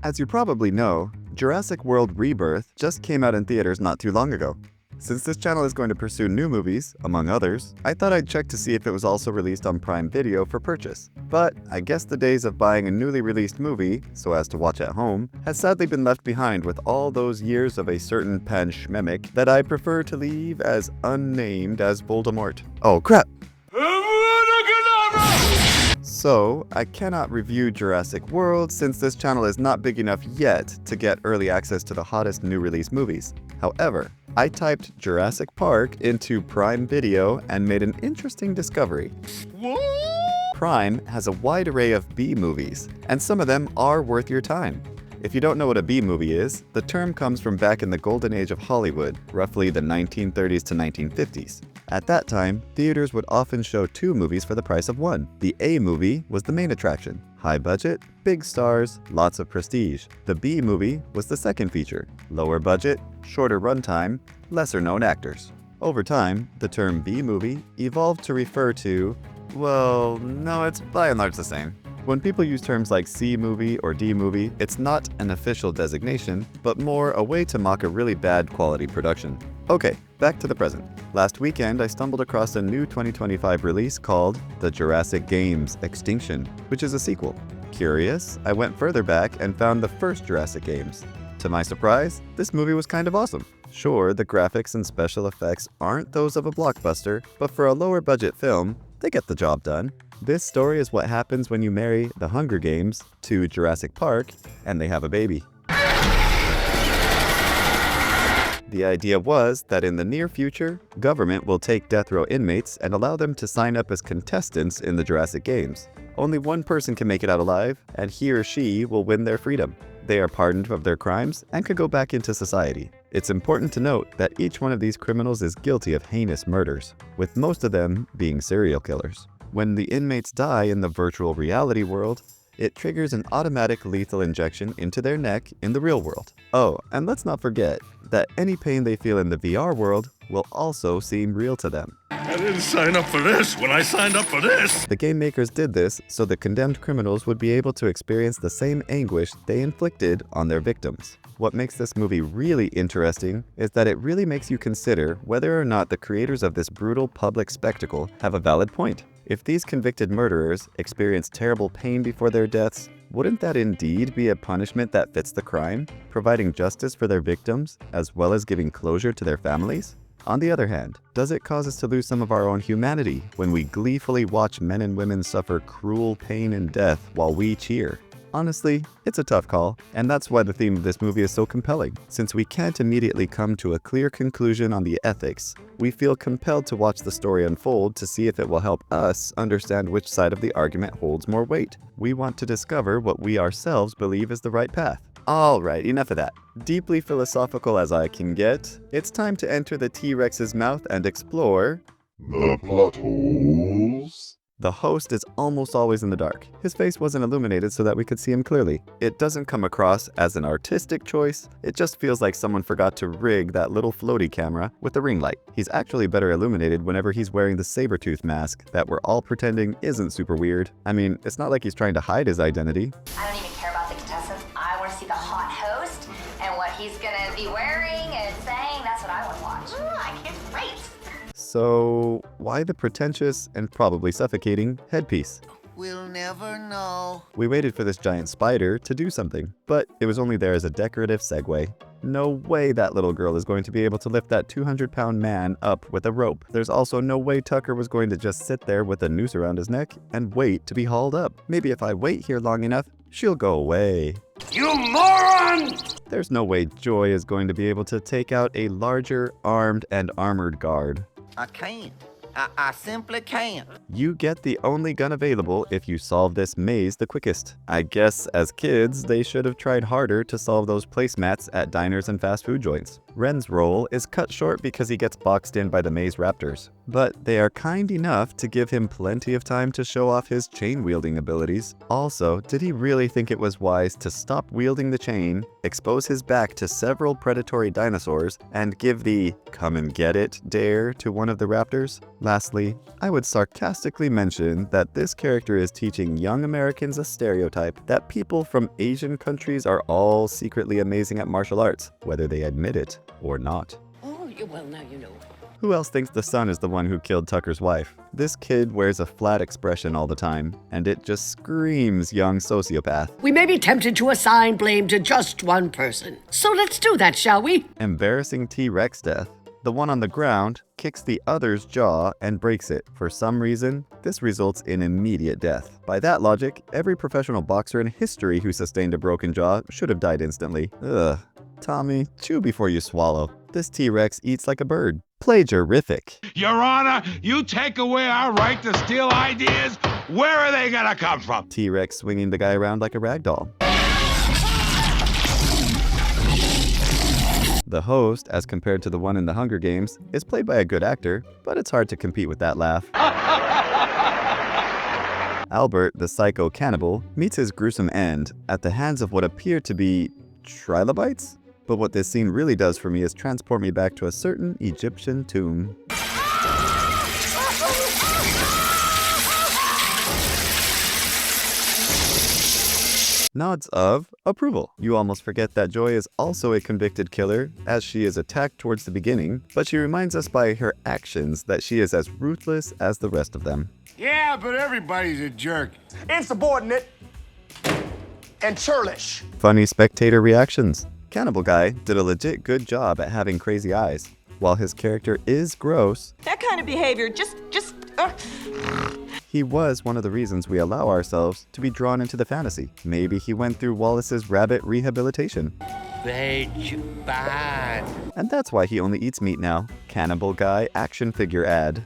As you probably know, Jurassic World Rebirth just came out in theaters not too long ago. Since this channel is going to pursue new movies, among others, I thought I'd check to see if it was also released on Prime Video for purchase. But I guess the days of buying a newly released movie, so as to watch at home, has sadly been left behind with all those years of a certain pandemic that I prefer to leave as unnamed as Voldemort. Oh crap! So, I cannot review Jurassic World since this channel is not big enough yet to get early access to the hottest new release movies. However, I typed Jurassic Park into Prime Video and made an interesting discovery. Prime has a wide array of B movies, and some of them are worth your time. If you don't know what a B movie is, the term comes from back in the golden age of Hollywood, roughly the 1930s to 1950s. At that time, theaters would often show two movies for the price of one. The A movie was the main attraction. High budget, big stars, lots of prestige. The B movie was the second feature. Lower budget, shorter runtime, lesser known actors. Over time, the term B movie evolved to refer to, well, no, it's by and large the same. When people use terms like C movie or D movie, it's not an official designation, but more a way to mock a really bad quality production. Okay, back to the present. Last weekend, I stumbled across a new 2025 release called The Jurassic Games Extinction, which is a sequel. Curious, I went further back and found the first Jurassic Games. To my surprise, this movie was kind of awesome. Sure, the graphics and special effects aren't those of a blockbuster, but for a lower budget film, they get the job done. This story is what happens when you marry the Hunger Games to Jurassic Park and they have a baby. The idea was that in the near future, government will take death row inmates and allow them to sign up as contestants in the Jurassic Games. Only one person can make it out alive, and he or she will win their freedom. They are pardoned of their crimes and can go back into society. It's important to note that each one of these criminals is guilty of heinous murders, with most of them being serial killers. When the inmates die in the virtual reality world, it triggers an automatic lethal injection into their neck in the real world. Oh, and let's not forget that any pain they feel in the VR world will also seem real to them. I didn't sign up for this when I signed up for this! The game makers did this so the condemned criminals would be able to experience the same anguish they inflicted on their victims. What makes this movie really interesting is that it really makes you consider whether or not the creators of this brutal public spectacle have a valid point. If these convicted murderers experience terrible pain before their deaths, wouldn't that indeed be a punishment that fits the crime, providing justice for their victims, as well as giving closure to their families? On the other hand, does it cause us to lose some of our own humanity when we gleefully watch men and women suffer cruel pain and death while we cheer? Honestly, it's a tough call, and that's why the theme of this movie is so compelling. Since we can't immediately come to a clear conclusion on the ethics, we feel compelled to watch the story unfold to see if it will help us understand which side of the argument holds more weight. We want to discover what we ourselves believe is the right path. Alright, enough of that. Deeply philosophical as I can get, it's time to enter the T-Rex's mouth and explore the plot holes. The host is almost always in the dark. His face wasn't illuminated so that we could see him clearly. It doesn't come across as an artistic choice, it just feels like someone forgot to rig that little floaty camera with a ring light. He's actually better illuminated whenever he's wearing the saber-tooth mask that we're all pretending isn't super weird. I mean, it's not like he's trying to hide his identity. I don't even care about the contestants. I want to see the hot host and what he's gonna be wearing and saying. That's what I want to watch. I can't wait. So, why the pretentious and probably suffocating headpiece? We'll never know. We waited for this giant spider to do something, but it was only there as a decorative segue. No way that little girl is going to be able to lift that 200-pound man up with a rope. There's also no way Tucker was going to just sit there with a noose around his neck and wait to be hauled up. Maybe if I wait here long enough, she'll go away. You moron! There's no way Joy is going to be able to take out a larger, armed and armored guard. I can't. I simply can't. You get the only gun available if you solve this maze the quickest. I guess as kids, they should have tried harder to solve those placemats at diners and fast food joints. Ren's role is cut short because he gets boxed in by the maze raptors, but they are kind enough to give him plenty of time to show off his chain-wielding abilities. Also, did he really think it was wise to stop wielding the chain, expose his back to several predatory dinosaurs, and give the "come and get it" dare to one of the raptors? Lastly, I would sarcastically mention that this character is teaching young Americans a stereotype that people from Asian countries are all secretly amazing at martial arts, whether they admit it or not. Oh, well, now you know. Who else thinks the son is the one who killed Tucker's wife? This kid wears a flat expression all the time, and it just screams young sociopath. We may be tempted to assign blame to just one person. So let's do that, shall we? Embarrassing T-Rex death. The one on the ground kicks the other's jaw and breaks it. For some reason, this results in immediate death. By that logic, every professional boxer in history who sustained a broken jaw should have died instantly. Ugh. Tommy, chew before you swallow. This T-Rex eats like a bird. Plagiarific. Your Honor, you take away our right to steal ideas? Where are they gonna come from? T-Rex swinging the guy around like a rag doll. The host, as compared to the one in the Hunger Games, is played by a good actor, but it's hard to compete with that laugh. Albert, the psycho cannibal, meets his gruesome end at the hands of what appear to be trilobites? But what this scene really does for me is transport me back to a certain Egyptian tomb. Nods of approval. You almost forget that Joy is also a convicted killer, as she is attacked towards the beginning, but she reminds us by her actions that she is as ruthless as the rest of them. Yeah, but everybody's a jerk. Insubordinate and churlish. Funny spectator reactions. Cannibal Guy did a legit good job at having crazy eyes. While his character is gross, That kind of behavior just he was one of the reasons we allow ourselves to be drawn into the fantasy. Maybe he went through Wallace's rabbit rehabilitation. Bad. And that's why he only eats meat now. Cannibal Guy action figure ad.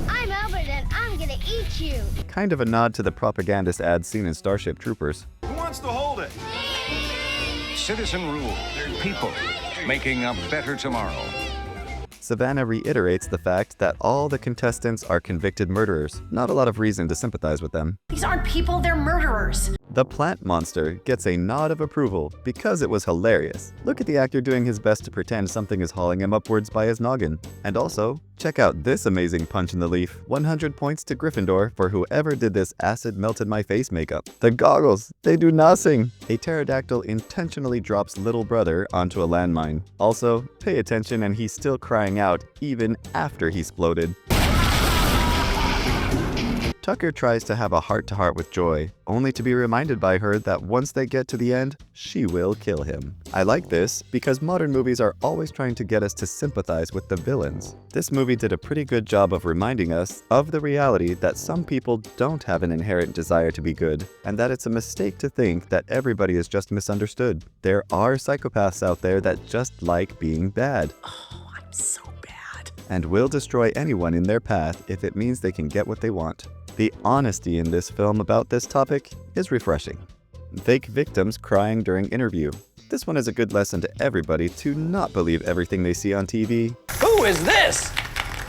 I'm Albert and I'm gonna eat you. Kind of a nod to the propagandist ad seen in Starship Troopers. Who wants to hold it? Citizen rule. People making a better tomorrow. Savannah reiterates the fact that all the contestants are convicted murderers. Not a lot of reason to sympathize with them. These aren't people, they're murderers. The plant monster gets a nod of approval because it was hilarious. Look at the actor doing his best to pretend something is hauling him upwards by his noggin. And also, check out this amazing punch in the leaf. 100 points to Gryffindor for whoever did this acid melted my face makeup. The goggles, they do nothing. A pterodactyl intentionally drops little brother onto a landmine. Also, pay attention and he's still crying out even after he exploded. Tucker tries to have a heart-to-heart with Joy, only to be reminded by her that once they get to the end, she will kill him. I like this because modern movies are always trying to get us to sympathize with the villains. This movie did a pretty good job of reminding us of the reality that some people don't have an inherent desire to be good, and that it's a mistake to think that everybody is just misunderstood. There are psychopaths out there that just like being bad. Oh, I'm so bad. And will destroy anyone in their path if it means they can get what they want. The honesty in this film about this topic is refreshing. Fake victims crying during interview. This one is a good lesson to everybody to not believe everything they see on TV. Who is this?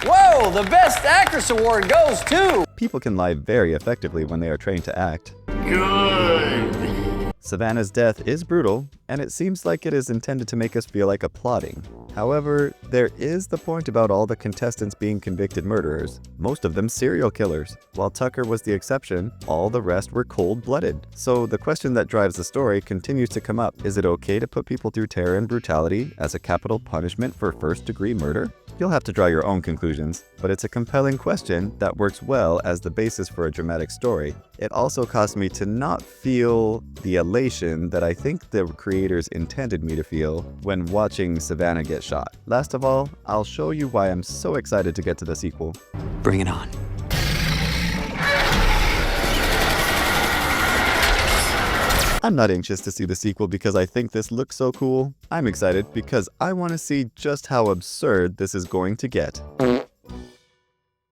Whoa, the Best Actress Award goes to... People can lie very effectively when they are trained to act. Good. Savannah's death is brutal, and it seems like it is intended to make us feel like applauding. However, there is the point about all the contestants being convicted murderers, most of them serial killers. While Tucker was the exception, all the rest were cold-blooded. So the question that drives the story continues to come up. Is it okay to put people through terror and brutality as a capital punishment for first-degree murder? You'll have to draw your own conclusions, but it's a compelling question that works well as the basis for a dramatic story. It also caused me to not feel the elation that I think the creators intended me to feel when watching Savannah get shot. Last of all, I'll show you why I'm so excited to get to the sequel. Bring it on. I'm not anxious to see the sequel because I think this looks so cool. I'm excited because I want to see just how absurd this is going to get.